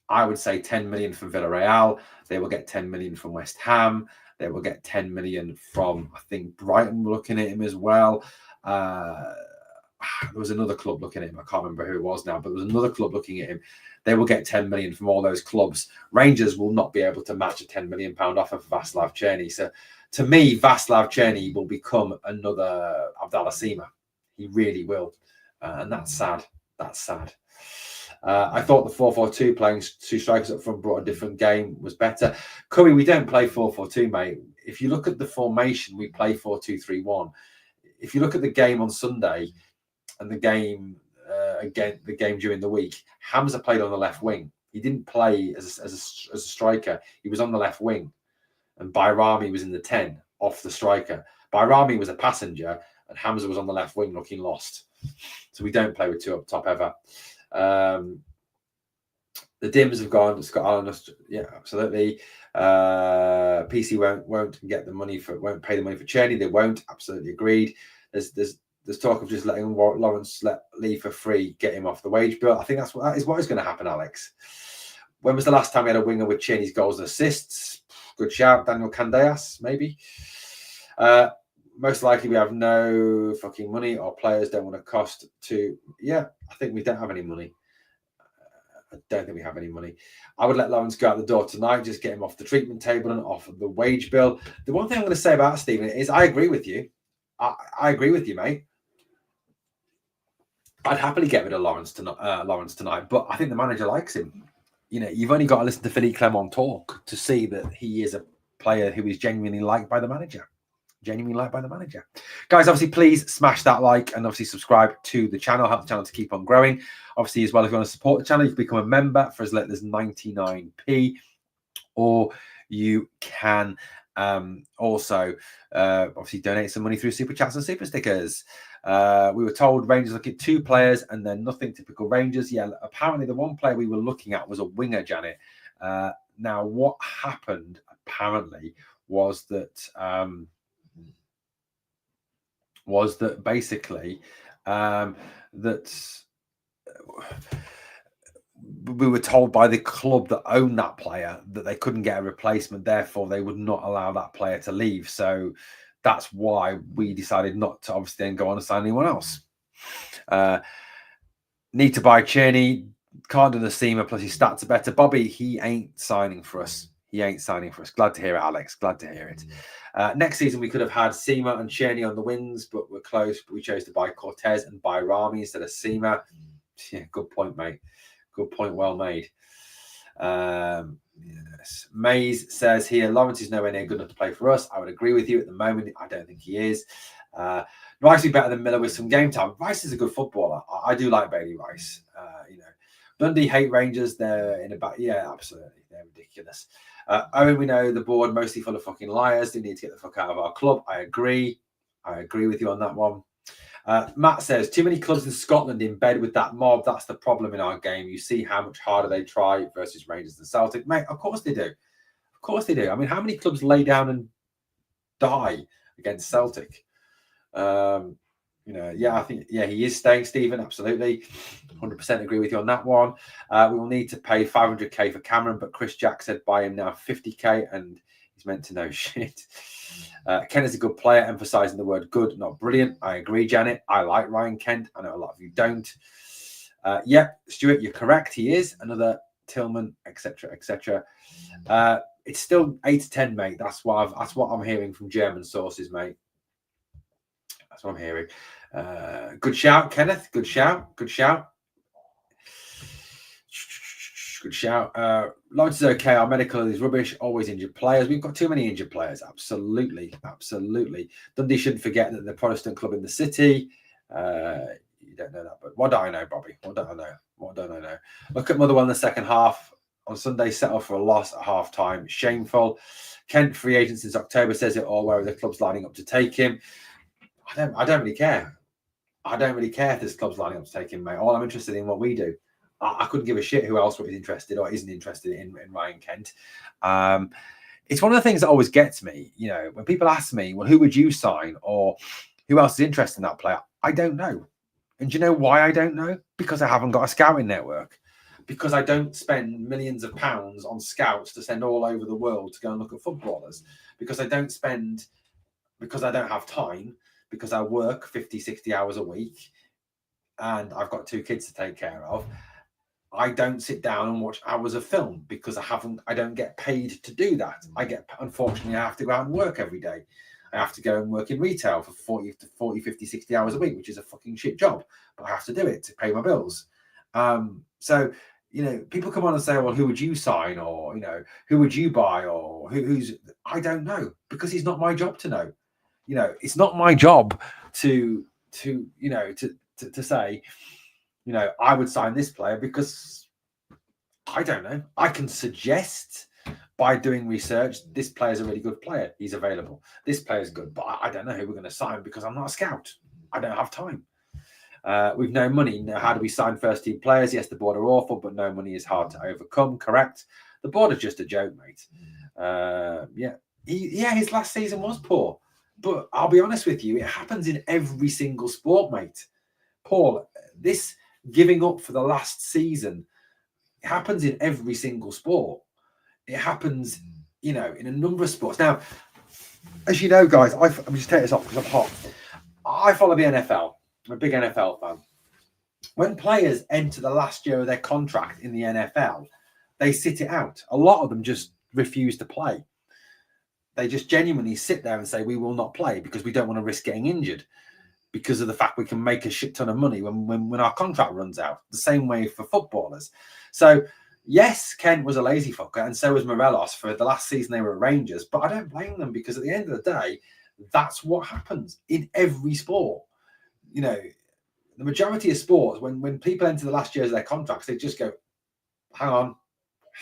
A: I would say, 10 million from Villarreal. They will get 10 million from West Ham. They will get 10 million from, I think, Brighton looking at him as well. There was another club looking at him. I can't remember who it was now, but there was another club looking at him. They will get 10 million from all those clubs. Rangers will not be able to match a 10 million pound offer for Václav Tierney. So to me, Václav Tierney will become another Abdallah Sima. He really will. And that's sad. That's sad. I thought the 4-4-2 playing 2 strikers up front brought a different game was better. Curry, we don't play 4-4-2, mate. If you look at the formation, we play 4-2-3-1. If you look at the game on Sunday and the game the game during the week, Hamza played on the left wing. He didn't play as a striker. He was on the left wing, and Bayrami was in the 10 off the striker. Bayrami was a passenger, and Hamza was on the left wing looking lost. So we don't play with 2 up top ever. The Dims have gone. Scott Allen, yeah, absolutely. PC won't get the money won't pay the money for Tierney. They won't. Absolutely agreed. There's talk of just letting Lawrence leave for free, get him off the wage bill. I think that is what is going to happen, Alex. When was the last time we had a winger with Tierney's goals and assists? Good shout, Daniel Candeas, maybe. Most likely we have no fucking money, or players don't want to cost to. Yeah, I think we don't have any money. I don't think we have any money. I would let Lawrence go out the door tonight, just get him off the treatment table and off the wage bill. The one thing I'm going to say about Stephen is I agree with you. I agree with you, mate. I'd happily get rid of Lawrence tonight, but I think the manager likes him. You know, you've only got to listen to Philippe Clement talk to see that he is a player who is genuinely liked by the manager. Guys, obviously, please smash that like and obviously subscribe to the channel. Help the channel to keep on growing. Obviously, as well, if you want to support the channel, you can become a member for as little as 99p, or you can also obviously donate some money through super chats and super stickers. We were told Rangers look at 2 players and then nothing typical Rangers. Yeah, apparently the one player we were looking at was a winger, Janet. Now, what happened apparently was that basically that we were told by the club that owned that player that they couldn't get a replacement, therefore they would not allow that player to leave. So that's why we decided not to obviously then go on and sign anyone else. Need to buy Tierney, can't do the Seamer, plus his stats are better. Bobby, he ain't signing for us. Glad to hear it, Alex. Glad to hear it. Next season, we could have had Seamer and Tierney on the wings, but we're close. But we chose to buy Cortez and buy Rami instead of Seamer. Yeah, good point, mate. Good point, well made. Yes. Mays says here, Lawrence is nowhere near good enough to play for us. I would agree with you at the moment. I don't think he is. Rice is better than Miller with some game time. Rice is a good footballer. I do like Bailey Rice. Dundee hate Rangers. They're in about, yeah, absolutely. They're ridiculous. Owen, we know the board mostly full of fucking liars. They need to get the fuck out of our club. I agree. I agree with you on that one. Matt says, too many clubs in Scotland in bed with that mob. That's the problem in our game. You see how much harder they try versus Rangers and Celtic. Mate, of course they do. Of course they do. I mean, how many clubs lay down and die against Celtic? I think, he is staying, Stephen. Absolutely. 100% agree with you on that one. We will need to pay 500k for Cameron, but Chris Jack said buy him now 50k, and he's meant to know shit. Ken is a good player, emphasizing the word good, not brilliant. I agree, Janet. I like Ryan Kent. I know a lot of you don't. Stuart, you're correct. He is another Tillman, etc., etc. It's still 8 to 10, mate. That's what I'm hearing from German sources, mate. That's what I'm hearing. Good shout, Kenneth. Good shout. Good shout. Good shout. Lawrence is okay. Our medical is rubbish. Always injured players. We've got too many injured players. Absolutely. Absolutely. Dundee shouldn't forget that the Protestant club in the city. You don't know that, but what do I know, Bobby? What don't I know? What don't I know? Look at Motherwell in the second half. On Sunday, set off for a loss at half time. Shameful. Kent, free agent since October, says it all. Where are the clubs lining up to take him? I don't really care. I don't really care if there's clubs lining up to take him, mate. All I'm interested in what we do. I couldn't give a shit who else is interested or isn't interested in Ryan Kent. It's one of the things that always gets me. You know, when people ask me, well, who would you sign or who else is interested in that player? I don't know. And do you know why I don't know? Because I haven't got a scouting network. Because I don't spend millions of pounds on scouts to send all over the world to go and look at footballers. Because I don't have time. Because I work 50, 60 hours a week and I've got 2 kids to take care of. I don't sit down and watch hours of film because I don't get paid to do that. Unfortunately, I have to go out and work every day. I have to go and work in retail for 40, 50, 60 hours a week, which is a fucking shit job, but I have to do it to pay my bills. So, you know, people come on and say, well, who would you sign? Or, you know, who would you buy? Or I don't know, because it's not my job to know. You know, it's not my job to say, you know, I would sign this player because I don't know. I can suggest by doing research, this player's a really good player. He's available. This player's good, but I don't know who we're going to sign because I'm not a scout. I don't have time. We've no money. Now, how do we sign first team players? Yes, the board are awful, but no money is hard to overcome. Correct. The board is just a joke, mate. His last season was poor. But I'll be honest with you, it happens in every single sport, mate. Paul, this giving up for the last season, it happens in every single sport. It happens, you know, in a number of sports. Now, as you know, guys, I'm just taking this off because I'm hot. I follow the NFL. I'm a big NFL fan. When players enter the last year of their contract in the NFL, they sit it out. A lot of them just refuse to play. They just genuinely sit there and say, we will not play because we don't want to risk getting injured because of the fact we can make a shit ton of money when our contract runs out. The same way for footballers. So, yes, Kent was a lazy fucker and so was Morelos for the last season they were at Rangers. But I don't blame them because at the end of the day, that's what happens in every sport. You know, the majority of sports, when people enter the last years of their contracts, they just go, hang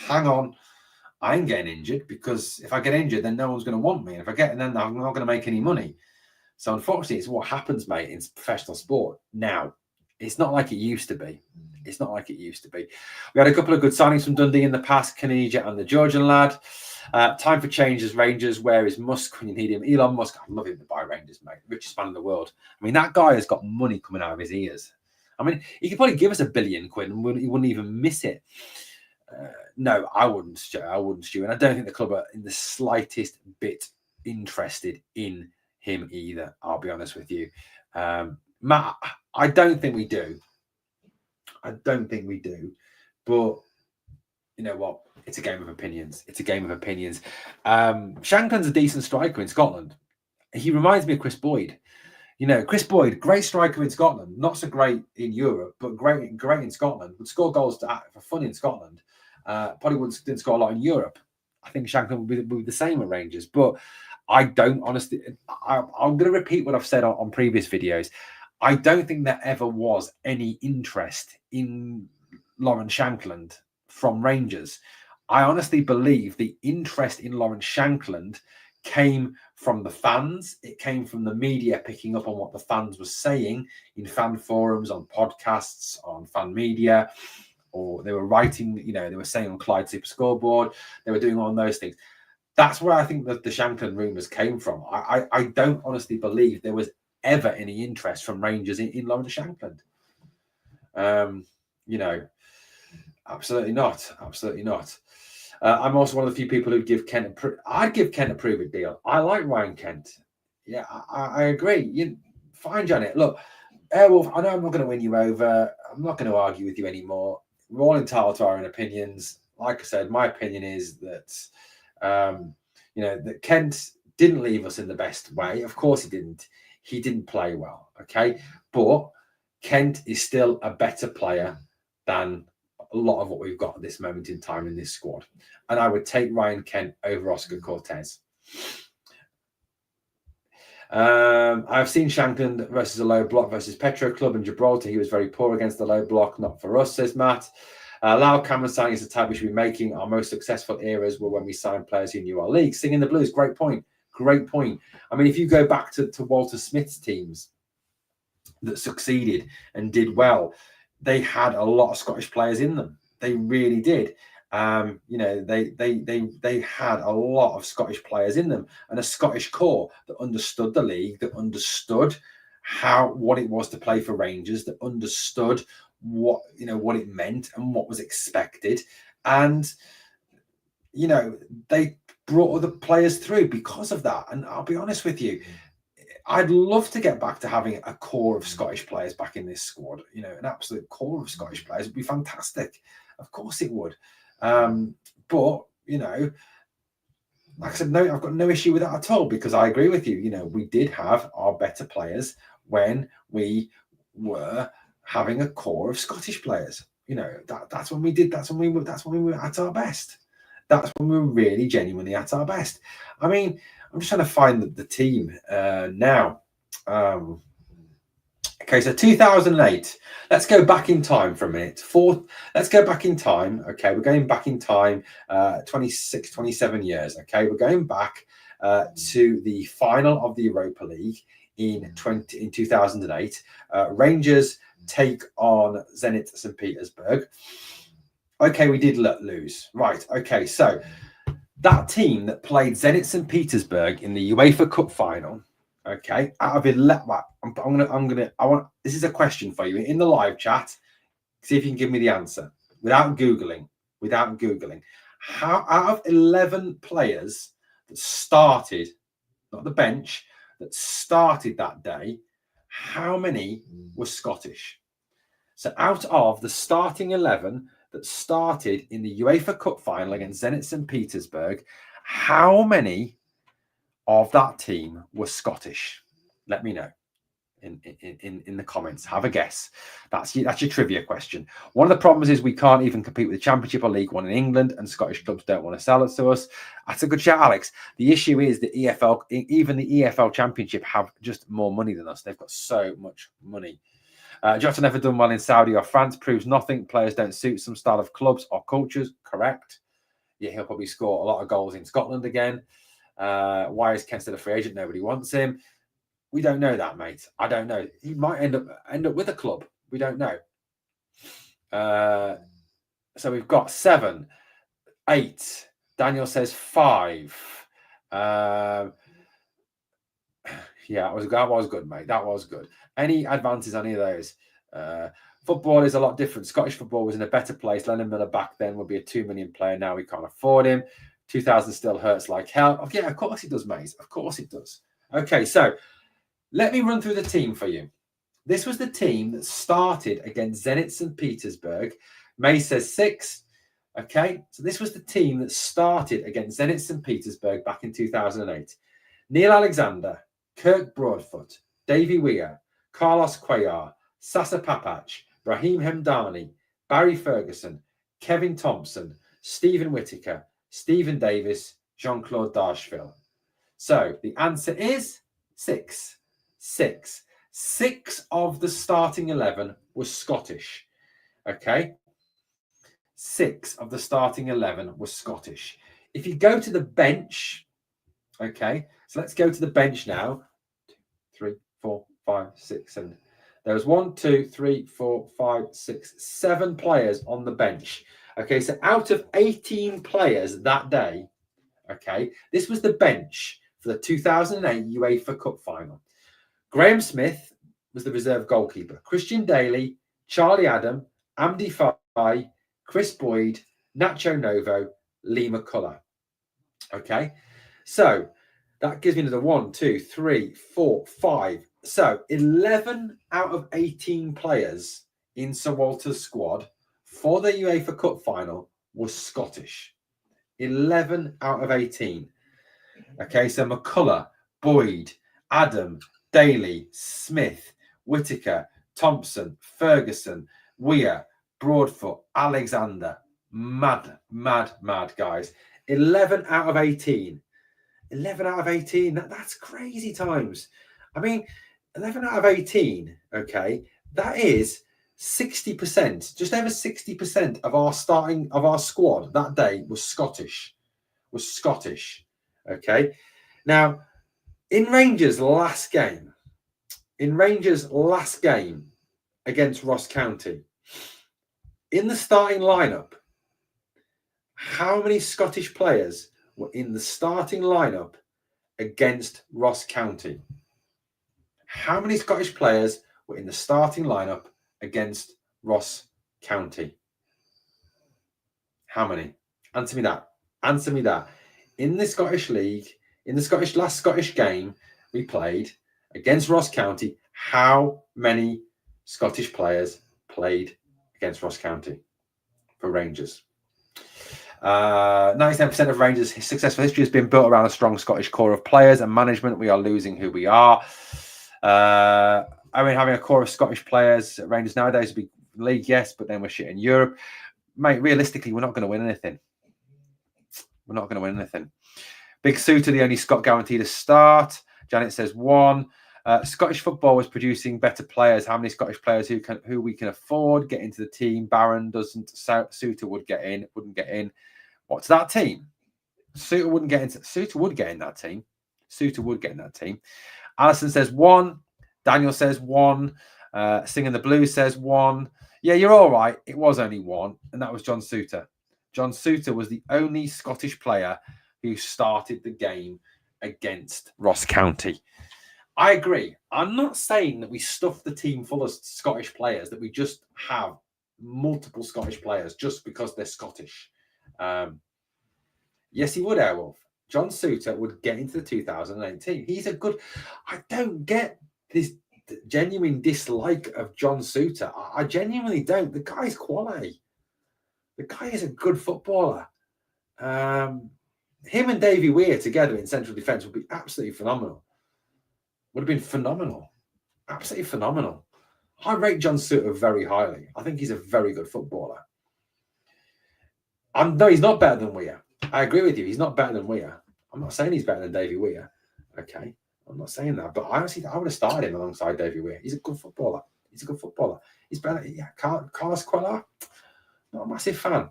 A: on. I ain't getting injured because if I get injured, then no one's going to want me. And if I get, then I'm not going to make any money. So unfortunately, it's what happens, mate, in professional sport. Now, it's not like it used to be. It's not like it used to be. We had a couple of good signings from Dundee in the past, Canija and the Georgian lad. Time for change as Rangers. Where is Musk when you need him? Elon Musk, I love him to buy Rangers, mate. Richest man in the world. I mean, that guy has got money coming out of his ears. I mean, he could probably give us £1 billion and he wouldn't even miss it. No, I wouldn't, Stu. And I don't think the club are in the slightest bit interested in him either. I'll be honest with you. Matt, I don't think we do. But you know what? It's a game of opinions. Shankland's a decent striker in Scotland. He reminds me of Chris Boyd. You know, Chris Boyd, great striker in Scotland. Not so great in Europe, but great in Scotland. Would score goals for fun in Scotland. Probably didn't score a lot in Europe. I think Shankland would be the same at Rangers. But I don't honestly, I'm going to repeat what I've said on previous videos. I don't think there ever was any interest in Lawrence Shankland from Rangers. I honestly believe the interest in Lawrence Shankland came from the fans. It came from the media picking up on what the fans were saying in fan forums, on podcasts, on fan media, or they were writing, they were saying on Clyde Super Scoreboard. They were doing all those things. That's where I think that the Shankland rumours came from. I don't honestly believe there was ever any interest from Rangers in Lawrence Shankland. Absolutely not. Absolutely not. I'm also one of the few people who give Kent I'd give Kent a prove-it deal. I like Ryan Kent. Yeah, I agree. Fine, Janet. Look, Airwolf, I know I'm not going to win you over. I'm not going to argue with you anymore. We're all entitled to our own opinions. Like I said, my opinion is that, that Kent didn't leave us in the best way. Of course he didn't. He didn't play well, okay? But Kent is still a better player than a lot of what we've got at this moment in time in this squad. And I would take Ryan Kent over Oscar Cortez. I've seen Shankland versus a low block versus Petro Club in Gibraltar. He was very poor against the low block. Not for us, says Matt. Lau Cameron signing is the type we should be making. Our most successful eras were when we signed players who knew our league. Singing the blues, great point. Great point. I mean, if you go back to Walter Smith's teams that succeeded and did well, they had a lot of Scottish players in them. They really did. They had a lot of Scottish players in them and a Scottish core that understood the league, that understood what it was to play for Rangers, that understood what it meant and what was expected. And, they brought other players through because of that. And I'll be honest with you, I'd love to get back to having a core of Scottish players back in this squad. An absolute core of Scottish players would be fantastic. Of course it would. But, like I said, no, I've got no issue with that at all, because I agree with you. We did have our better players when we were having a core of Scottish players. That's when we did. That's when we were at our best. That's when we were really genuinely at our best. I mean, I'm just trying to find the team now. Okay, so 2008. Let's go back in time for a minute. Let's go back in time. Okay, we're going back in time 26, 27 years. Okay, we're going back to the final of the Europa League in 2008. Rangers take on Zenit St. Petersburg. Okay, we did lose. Right, okay, so that team that played Zenit St. Petersburg in the UEFA Cup final, okay, out of 11, this is a question for you in the live chat. See if you can give me the answer without Googling. How, out of 11 players that started, not the bench, that started that day, how many were Scottish? So out of the starting 11 that started in the UEFA Cup final against Zenit St. Petersburg, how many of that team were Scottish? Let me know in the comments. Have a guess. That's your trivia question. One of the problems is we can't even compete with the Championship or League One in England, and Scottish clubs don't want to sell it to us. That's a good shout, Alex. The issue is the EFL, even the EFL Championship, have just more money than us. They've got so much money. Jota never done well in Saudi or France, proves nothing. Players don't suit some style of clubs or cultures. Correct. Yeah, he'll probably score a lot of goals in Scotland again. Why is Kent still a free agent? Nobody wants him. We don't know that, mate. I don't know. He might end up with a club. We don't know. So we've got 7, 8. Daniel says 5. Yeah, that was good, mate. That was good. Any advances on any of those? Football is a lot different. Scottish football was in a better place. Lennon Miller back then would be a 2 million player. Now we can't afford him. 2000 still hurts like hell. Oh, yeah, of course it does, mate. Of course it does. Okay, so let me run through the team for you. This was the team that started against Zenit St. Petersburg. May says 6. Okay, so this was the team that started against Zenit St. Petersburg back in 2008. Neil Alexander, Kirk Broadfoot, Davy Weir, Carlos Cuellar, Sasa Papac, Brahim Hemdani, Barry Ferguson, Kevin Thompson, Stephen Whittaker, Stephen Davis, Jean-Claude Darcheville. So the answer is 6. 6. 6 of the starting 11 was Scottish. Okay. 6 of the starting 11 was Scottish. If you go to the bench, okay, so let's go to the bench now. 3, 4, 5, 6, 7. There was 1, 2, 3, 4, 5, 6, 7 players on the bench. Okay, so out of 18 players that day, okay, this was the bench for the 2008 UEFA Cup final. Graham Smith was the reserve goalkeeper. Christian Daly, Charlie Adam, Andy Fye, Chris Boyd, Nacho Novo, Lee McCullough. Okay, so that gives me another 1, 2, 3, 4, 5. So 11 out of 18 players in Sir Walter's squad for the UEFA Cup final was Scottish. 11 out of 18. Okay, so McCullough, Boyd, Adam, Daly, Smith, Whittaker, Thompson, Ferguson, Weir, Broadfoot, Alexander. Mad, guys. 11 out of 18. 11 out of 18. That's crazy times. I mean, 11 out of 18, okay, that is 60%, just over 60% of our squad that day was Scottish. Okay. Now, in Rangers' last game against Ross County, in the starting lineup, how many Scottish players were in the starting lineup against Ross County? How many Scottish players were in the starting lineup against Ross County? How many? Answer me that. In the Scottish League, in the last Scottish game we played against Ross County, how many Scottish players played against Ross County for Rangers? 97% of Rangers' successful history has been built around a strong Scottish core of players and management. We are losing who we are. I mean, having a core of Scottish players at Rangers nowadays would be league, yes, but then we're shit in Europe. Mate, realistically, we're not going to win anything. Big Suter, the only Scot guaranteed a start. Janet says 1. Scottish football was producing better players. How many Scottish players who we can afford get into the team? Barron doesn't. Suter wouldn't get in. What's that team? Suter would get in that team. Alison says 1. Daniel says 1. Singing the Blues says 1. Yeah, you're all right. It was only 1, and that was John Suter. John Suter was the only Scottish player who started the game against Ross County. I agree. I'm not saying that we stuff the team full of Scottish players, that we just have multiple Scottish players just because they're Scottish. Yes, he would, Airwolf. John Suter would get into the 2018. He's a good... I don't get this genuine dislike of John Suter. I genuinely don't. The guy's quality. The guy is a good footballer. Him and Davy Weir together in central defence would be absolutely phenomenal. Would have been phenomenal. Absolutely phenomenal. I rate John Suter very highly. I think he's a very good footballer. No, he's not better than Weir. I agree with you. He's not better than Weir. I'm not saying he's better than Davy Weir. Okay. I'm not saying that. But I would have started him alongside Davy Weir. He's a good footballer. He's better. Yeah, Carlos Cuellar. Not a massive fan.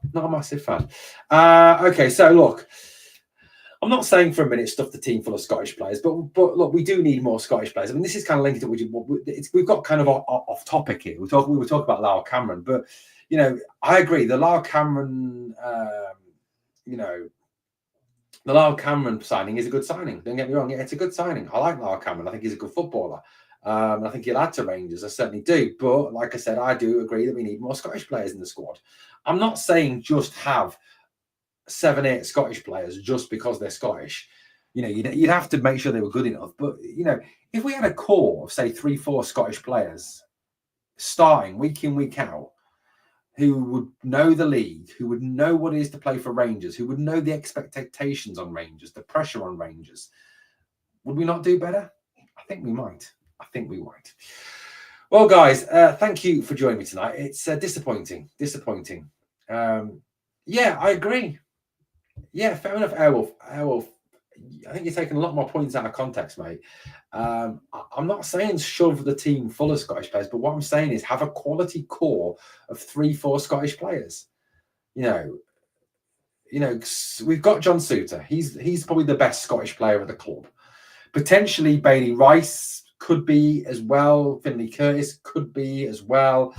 A: Okay, so look, I'm not saying for a minute stuff the team full of Scottish players, but look, we do need more Scottish players. I mean, this is kind of linked to we've got kind of off topic here. We were talking about Lyle Cameron, but you know, I agree. The Lyle Cameron, the Lyle Cameron signing is a good signing. Don't get me wrong. Yeah, it's a good signing. I like Lyle Cameron. I think he's a good footballer. I think he'll add to Rangers. I certainly do. But like I said, I do agree that we need more Scottish players in the squad. I'm not saying just have 7, 8 Scottish players just because they're Scottish. You know, you'd have to make sure they were good enough. But, you know, if we had a core of, say, 3, 4 Scottish players starting week in, week out, who would know the league, who would know what it is to play for Rangers, who would know the expectations on Rangers, the pressure on Rangers, would we not do better? I think we might. Well, guys, thank you for joining me tonight. It's disappointing. Yeah, I agree. Yeah, fair enough, Airwolf. Airwolf, I think you're taking a lot more points out of context, mate. I'm not saying shove the team full of Scottish players, but what I'm saying is have a quality core of 3-4 Scottish players. You know, we've got John Souttar. He's probably the best Scottish player at the club. Potentially Bailey Rice could be as well. Finlay Curtis could be as well.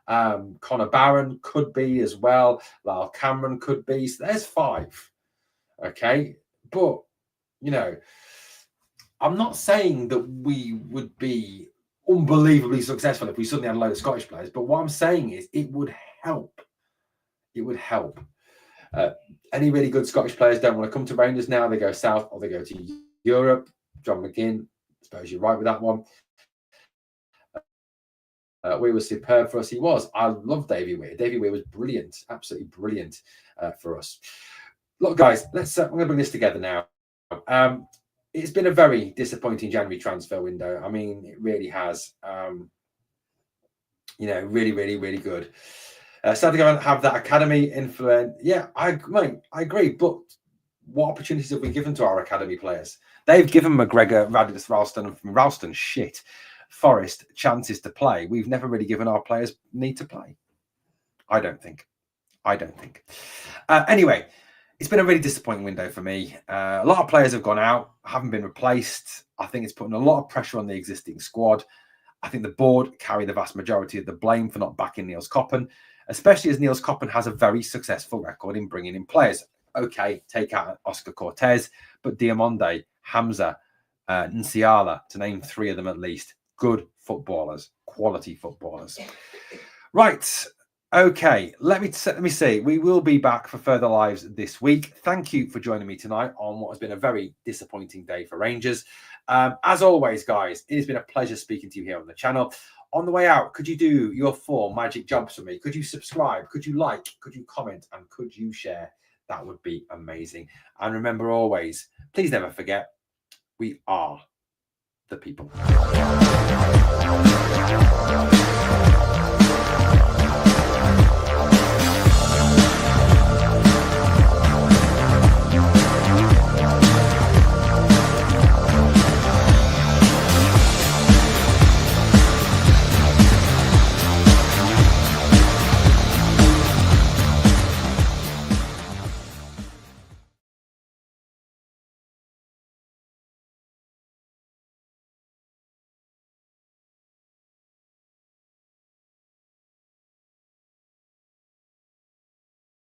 A: Connor Barron could be as well. Lyle Cameron could be. So there's 5. Okay. But, you know, I'm not saying that we would be unbelievably successful if we suddenly had a load of Scottish players. But what I'm saying is it would help. It would help. Any really good Scottish players don't want to come to Rangers now. They go south or they go to Europe. John McGinn, I suppose you're right with that one. Weir was superb for us. He was. I love Davy Weir. Davy Weir was brilliant, absolutely brilliant for us. Look, guys, I'm going to bring this together now. It's been a very disappointing January transfer window. I mean, it really has. Really, really, really good. Sad to go and have that academy influence. Yeah, I agree. But what opportunities have we given to our academy players? They've given McGregor, Radis, Ralston, and from Ralston, Forest chances to play. We've never really given our players need to play. I don't think. Anyway, it's been a really disappointing window for me. A lot of players have gone out, haven't been replaced. I think it's putting a lot of pressure on the existing squad. I think the board carry the vast majority of the blame for not backing Niels Koppen, especially as Niels Koppen has a very successful record in bringing in players. Okay, take out Oscar Cortez, but Diamonde, Hamza, Nsiala, to name 3 of them at least. Good footballers, quality footballers. Right. Okay, let me see. We will be back for further lives this week. Thank you for joining me tonight on what has been a very disappointing day for Rangers. As always, guys, it has been a pleasure speaking to you here on the channel. On the way out, could you do your 4 magic jobs for me? Could you subscribe? Could you like? Could you comment? And could you share? That would be amazing. And remember always, please never forget, we are the people.